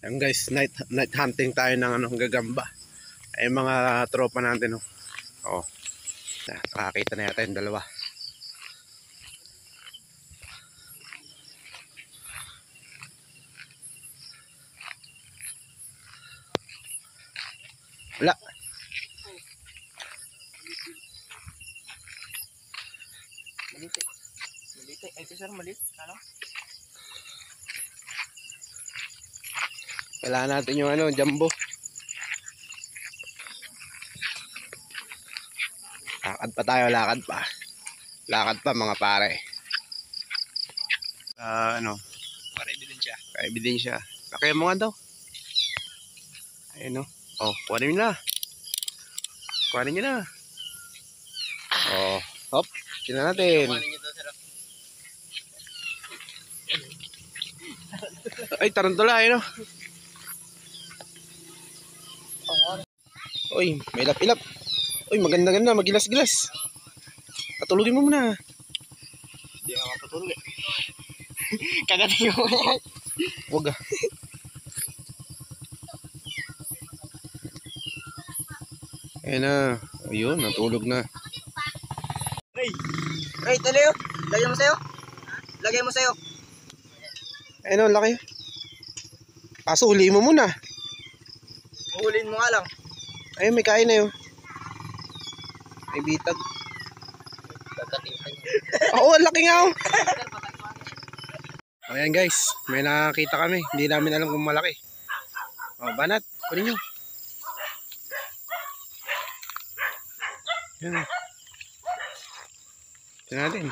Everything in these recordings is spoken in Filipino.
Ayun guys, night hunting tayo ng gagamba. Ay mga tropa natin, oh. Oh. Nakakita na yata yung dalawa. Wala. Maliti. Ay, sir, malit. Ano? Wala natin yung jumbo. Lakad pa tayo, lakad pa. Lakad pa mga pare. Para ebidensya. Para ebidensya. Laki mo nga daw. Ayun, oh. Oh, kuhanin nyo na. Kuhanin nyo na. Oh, hop. Tingnan natin. Kuhanin nyo to, sir. Ay, tarantula, ayun, oh. Uy, may ilap-ilap. Uy, maganda-ganda, magilas-gilas. Patulugin mo muna. Hindi ako mapatulog eh. Kagating mo yan. Huwag ah. Ayun na. Ayun, natulog na. Ray, talayo. Lagay mo sa'yo. Lagay mo sa'yo. Ayun, laki. Kaso, huliin mo muna. Uhulin mo nga lang. Ayun, may kain na yun. May bitag. Oo, laki nga oh. Ayan guys, may nakakita kami. Hindi namin alam kung malaki. Oh, banat, kunin nyo. Yan. Tignan natin.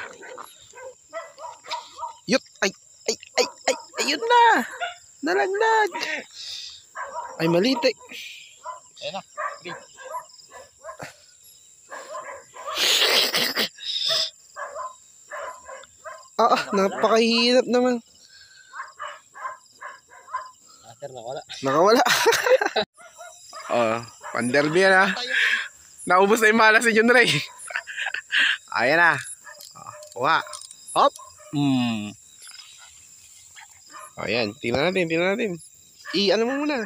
Yut! Ay! Ayun na! Nalaglag! Ay, maliit eh. Ayun na. Napakahirap naman. Sir, nakawala. Nakawala. Oh, panderby yan ha. Naubos na yung malas si John Ray. Ayan na. Kuha. Hop. Ayan, tingnan natin. Ano mo muna.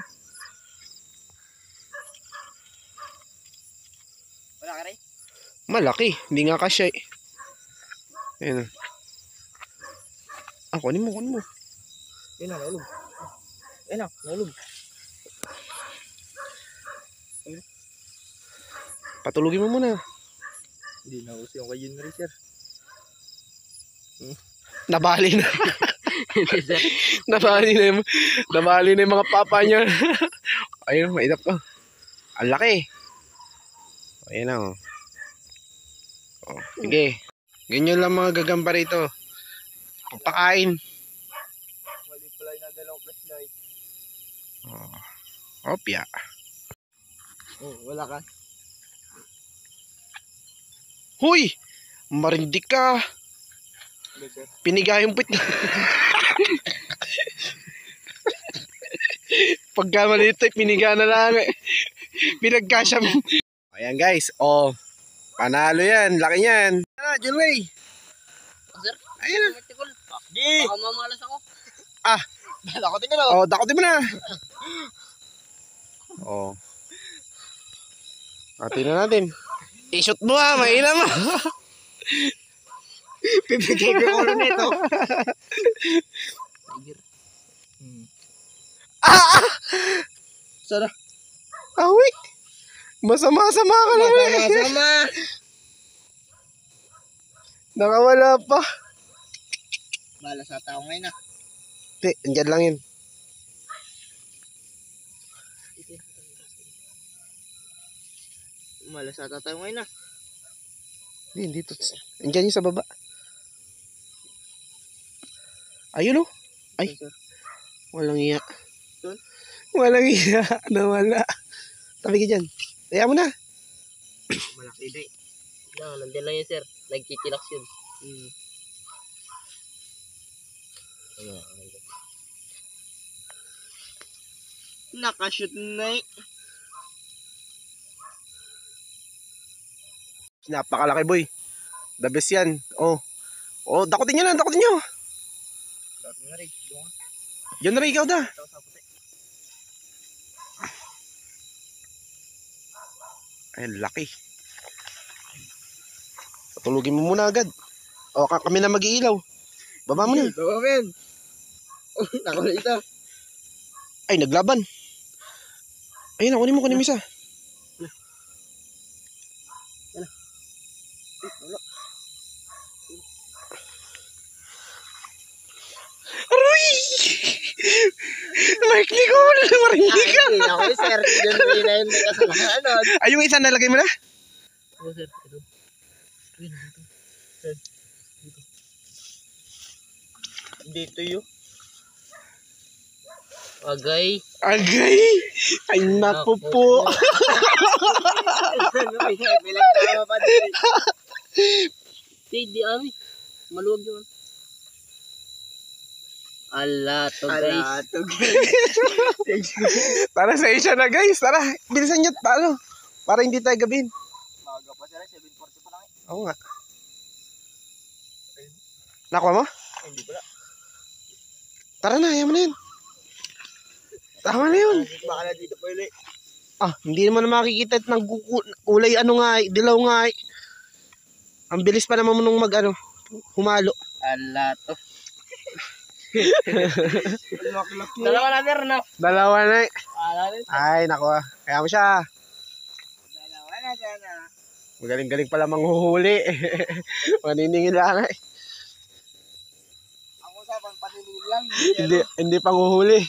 Wala ka rin? Malaki, hindi nga kasya eh. Ayan. Kunin mo. Ayun na, naulog. Ayun na, naulog. Patulugin mo muna. Hindi na uso yung kay Junry, sir. Nabali na. Nabali na yung mga papa niya. Ayun, maidap ko. Ang laki. Ayan na oh. Oh, sige. Ganyan lang mga gagamba rito. Pagpakain. Mali pala yung nadalawang flashlight. Opya. Wala ka. Huy! Marindik ka. Piniga yung pit. Pagka maliit ay piniga na lang eh. Pinagkasya mo. Ayan guys. Oh. Panalo yan. Laki yan. John Ray. Sir? Ayan na. Di! Baka mamalas ako. Dakotin ka na. Oh, dakotin mo na. Oh. Tingnan natin. I-shoot mo ha. Mahina mo. Pipigay ko yung ulo nito. Tiger. Sana. Awi. Masama-sama ka na eh. Masama. Nakawala pa. Bala sa tao ngayon na. Hindi, andyan lang yun. Malas ata tayo ngayon na. Hindi dito. Andyan yung sa baba. Ayun oh. Ay. Walang iya. Walang iya. Nawala. Tabi ka dyan. Kaya mo na. Malaki day. Nandiyan lang yun, sir. Nagkikilaks yun. Nakashoot na eh. Napakalaki boy. The best yan. Oh. Oh, dakotin nyo. John Ray, ikaw da. Ay, laki. Patulugin mo muna agad. O, kami na mag-iilaw. Baba mo na. Baba, men. Oh, nakuha ito. Ay, naglaban. Ayun na, kunin mo isa. Aroy! Mike, di ko na marinig ka. Ay, ako sir. Diyan may na yun kasalanan. Ay, yung isa nalagay mo na? Oo, sir. Ito. Ayun, dito. Sir, dito. Dito yun. Agay. Agay! Ay, naku po. Pinagtama pa din. Di ami. Maluwag yun. Ala to guys. Ala to guys. Tara sa isya na guys. Tara, bilisan nyo. Paano? Para hindi tayo gabihin. Maga pa sila. 7:40 pa lang eh. Oo nga. Nakuha mo? Hindi pala. Tara na, ayaw mo na yun. Tama na yun. Baka na dito pa ulit. Ah, hindi naman na makikita at kulay ano nga, dilaw nga. Ang bilis pa naman nung humalo. Ala to. Dalawa na sir, no? Dalawa na eh. Ala rin. Ay, nakuha. Kaya mo siya. Dalawa na sana. Magaling-galing pala manghuhuli. Maniningin lang eh. Ako sa paniningin lang. Hindi panghuhuli.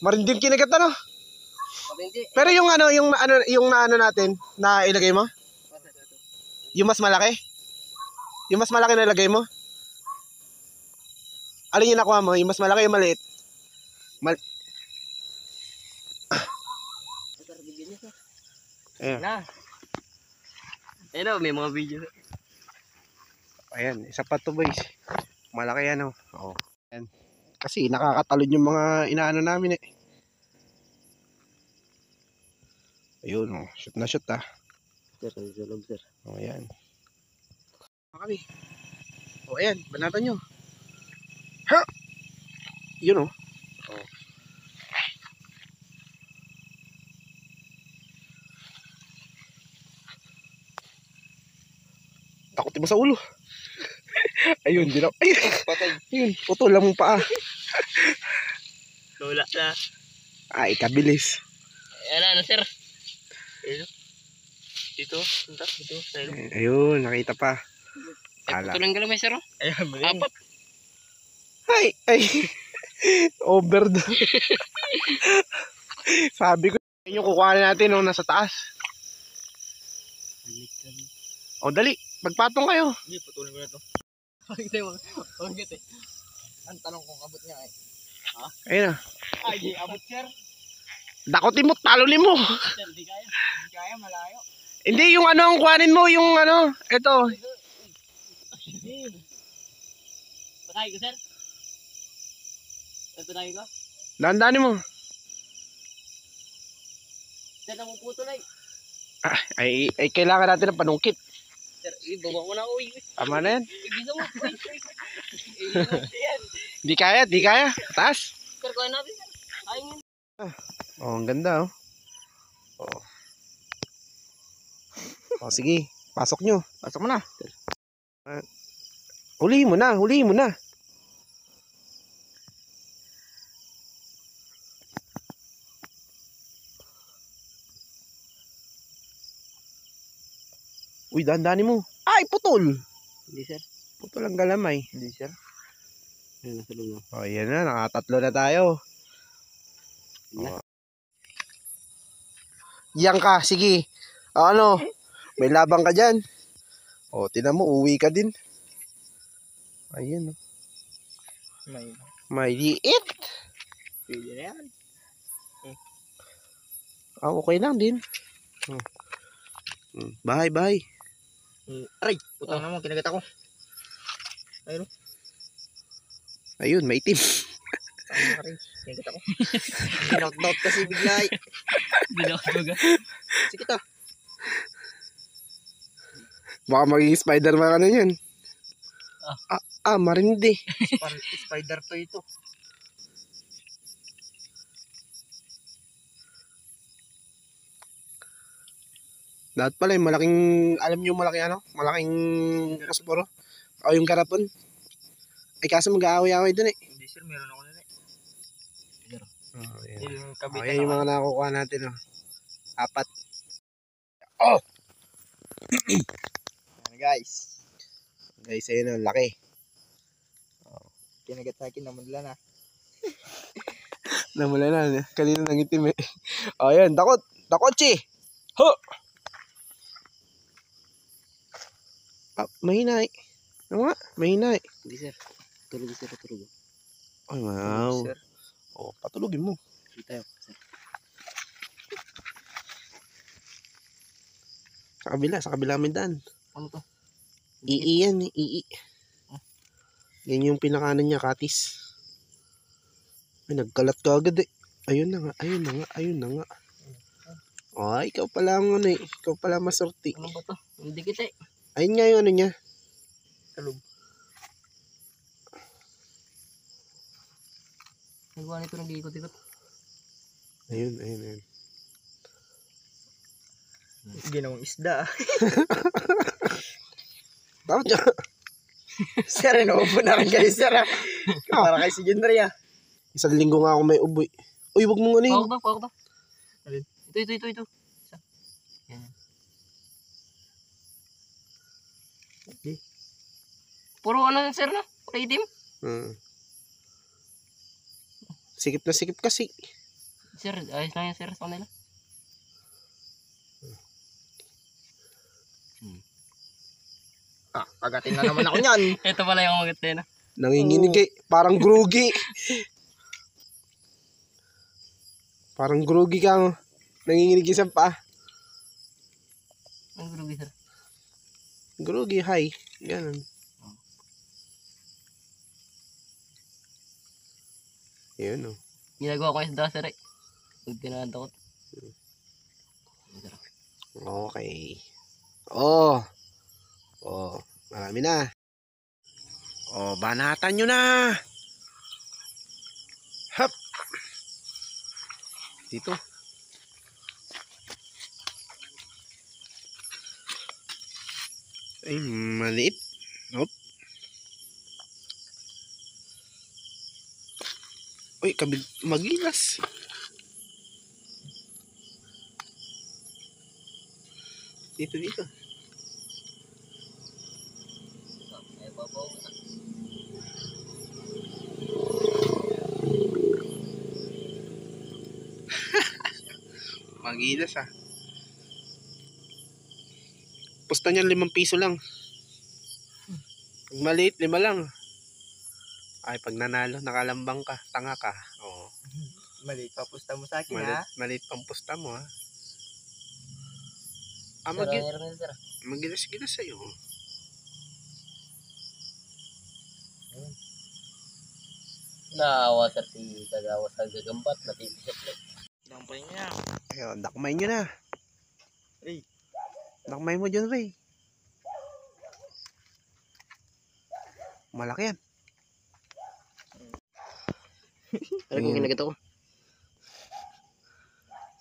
Marinding kinagat ano? Hindi. Pero yung natin, na ilagay mo? Yung mas malaki? Yung mas malaki na ilagay mo? Alin yung nakuha mo? Yung mas malaki, yung maliit? Ayan. Na. Ayun, may mga video. Ayan, isa pa to boys. Malaki yan oh. Oo. Ayan. Kasi nakakatalon yung mga inaano namin eh. Ayun oh, shoot na shoot ah. Sir, sir. Oh, ayan. Kami. Oh, ayan, banatan nyo. Ha! Yun oh. Oh. Takot mo sa ulo. Ayun, di na. Ayun, Patay. ayun, putol lang mong paa. Lola na. Ay, kabilis. Ayan na, sir. Dito. Dito. Ayun, nakita pa. Ala. Putulang galang may sir. Ayan, apat. Ay. Over do. Sabi ko, yung kukuhanin natin nung nasa taas. O, dali. Magpatong kayo. Hindi, putulin ko na to. Pagkita eh. Ang tanong kung abot niya eh. Ha? Ayun na. Ay, di abot sir. Dakotin mo, talunin mo. Sir, di kaya. Di kaya, malayo. Hindi, yung ang kuhanin mo, yung ito. Patay ko, sir. Patay ko. Dandanin mo. Sir, namuputol eh. Ay, kailangan natin ng panungkit. Sir, ibaba mo na ako. Tama na yan. Ibisa mo. Di kaya. Taas. Sir, kuha natin, sir. Ayun. Oh, ang ganda oh. Oh. Oh, sige. Pasok nyo. Pasok mo na. Hulihin mo na. Uy, dandanin mo. Ay, putol. Hindi, sir. Putol ang galamay. Hindi, sir. Ayun, nasa loob na. Oh, yan na. Nakatatlo na tayo. Oh. Yan ka, sige. Ano? May labang ka dyan. O, tinan mo, uwi ka din. Ayun. May liit. Pwede na yan. Okay lang din. Bye. Aray, putang naman, kinagat ako. Ayun. Ayun, may itim. Aray, kinagat ako. Kinout-nout kasi bigla. Binaut-nout. Sige to. Baka maging Spider-Man ano yan. Marindi. Spider to ito. Dapat pala yung malaking, alam niyo malaking ano? Malaking kasporo. O yung garapon. Ay kaso mag-aaway-aaway dun eh. Hindi sir, meron ako na eh. Oh, yan. Yung Oh, kabitan yan yung na mga nakukuha natin. Oh. 4. Oh! ano guys. Guys, ayun ang laki. Kinagat sa akin, namula na. Namula na. Kanina nangitim eh. O, yan. Dakot. Dakotchi! Ho! Ah, mahina eh. Ano nga? Mahina eh. Hindi sir. Tulog sir, tulog. Ay, wow. Sir. O, patulogin mo. Hindi tayo. Sir. Sa kabila may daan. Ano to? Ii yan eh. Ii. Yan yung pinakanan niya, katis. Ay, nagkalat ka agad eh. Ayun na nga, ayun na nga, ayun na nga. Ay, ikaw pala ang ano eh. Ikaw pala masorti. Ano ba to? Hindi kita eh. Ayun nga yung ano niya. Talog. Nagawa nito nag-iikot-ikot. Ayun, ayun, ayun. Ginawang isda. Dapat niya. Sir, inuupo na rin kayo sir ah. Para kay si Junry ah. Isang linggo nga ako may uboy. Uy, wag mong ano yun. Pawag ba? Alin? Ito. Isa. Yan. Okay. Puro ano sir na? Puro itim? Sikip na sikip kasi. Sir, ayos lang yan sir sa kanila. Agatin na naman ako niyan. Ito pala yung magatin na. Nanginginig eh. Parang groggy. Parang groggy ka. Oh. Nanginginig isang pa. Ang grugi sir. Groggy, hi. Ganun. Yun oh. Ginagawa ko yung isda sir eh. Huwag tinadakot. Okay. Oh. Oh. Marami na. Oh, banatan nyo na. Hop. Dito. Ay, maliit. Hop. Uy, magilas. Dito. Magilas ah. Pusta niyan 5 piso lang. Pag maliit, 5 lang. Ay, pag nanalo, nakalambang ka. Tanga ka. Oo. Maliit pa pusta mo sa akin ha. Maliit pang pusta mo ha. Magilas-gilas sa'yo. Naawa sa tagawa sa gagambat. Natibisip lang. Dampay niya. Ayun, dakmay nyo na. Ay. Dakmay mo dyan, Ray. Malaki yan. Ano kung kinagat ako?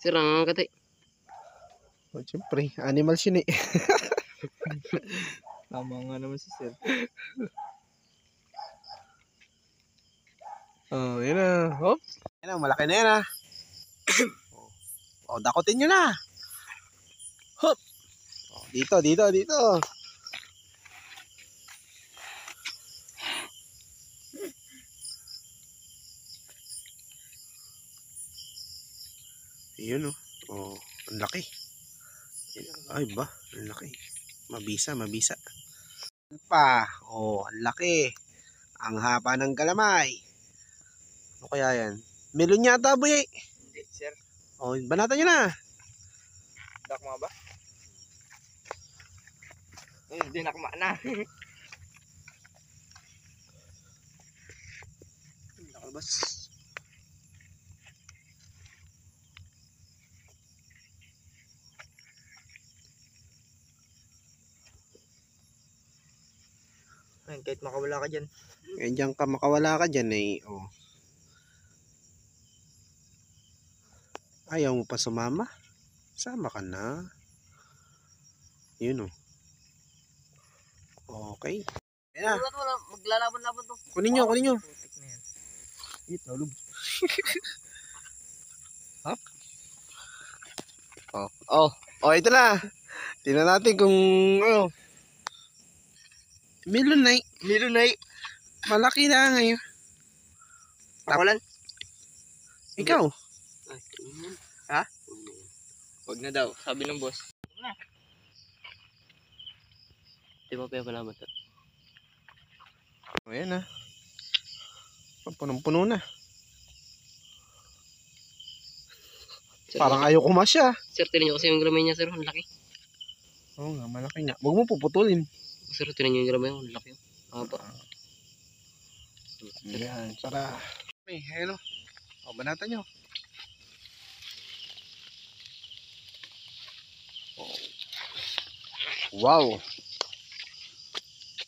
Sir, ang katay. Oh, siyempre, animals yun eh. Tama nga naman si sir. Oh, yun na. Hop. Yan na, malaki na yan ah. Oh, dakotin nyo na. Hop. Oh, dito. Yun oh. Oh, ang laki. Ay ba, ang laki. Mabisa. Oh, ang laki. Ang haba ng galamay. Ano kaya yan? Melon yata, boy eh. Hindi, sir. Oh, banatan nyo na. Dakma ba? Hindi nakma na. Nakalabas. Ayun, kahit makawala ka dyan. Diyan ka makawala ka dyan eh. Oh. Ayaw mo pa sumama? Sama ka na. Yun, oh. Okay. Ayan na. Wala, maglalaban-laban to. Kunin nyo, kunin nyo. Putik na yan. Tulog. Hop. Oh, ito na. Tingnan natin kung, ano. Milunay. Malaki na ngayon. Pakulan? Ikaw. Ha? Wag na daw, sabi ng boss. Di ba pala ba ito? Ayan na. Punong-puno na. Parang ayaw kumasya. Sir, tinan nyo kasi yung gramay niya, sir. Ang laki. Oo nga, malaki nga. Huwag mo puputulin. Sir, tinan nyo yung gramay. Ang laki. Haba. Ayan, para. Ayan o. O, banatan nyo. Wow.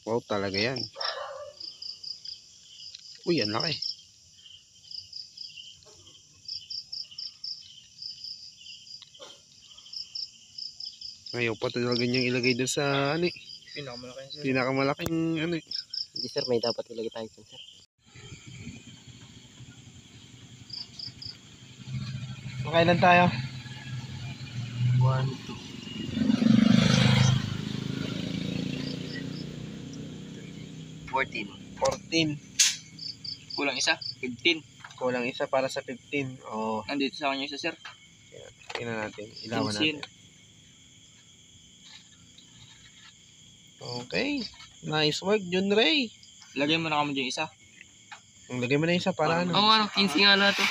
Wow talaga yan. Uy, ang laki. Ngayon pa talaga niyang ilagay dun sa ano eh. Pinakamalaki yan, sir. Pinakamalaking ano eh. Hindi, sir. May dapat ilagay tayo dyan, sir. Makailan tayo? 1, 2, 14. 14. Kulang isa, 15. Kulang isa para sa 15. Oh, Nandito sa kanya isa, sir. tingnan natin. Ilawan natin. Okay. Nice work, John Ray. Lagay mo na kamo dyan isa. Lagay mo na isa para ano. Oo, 15 nga na to.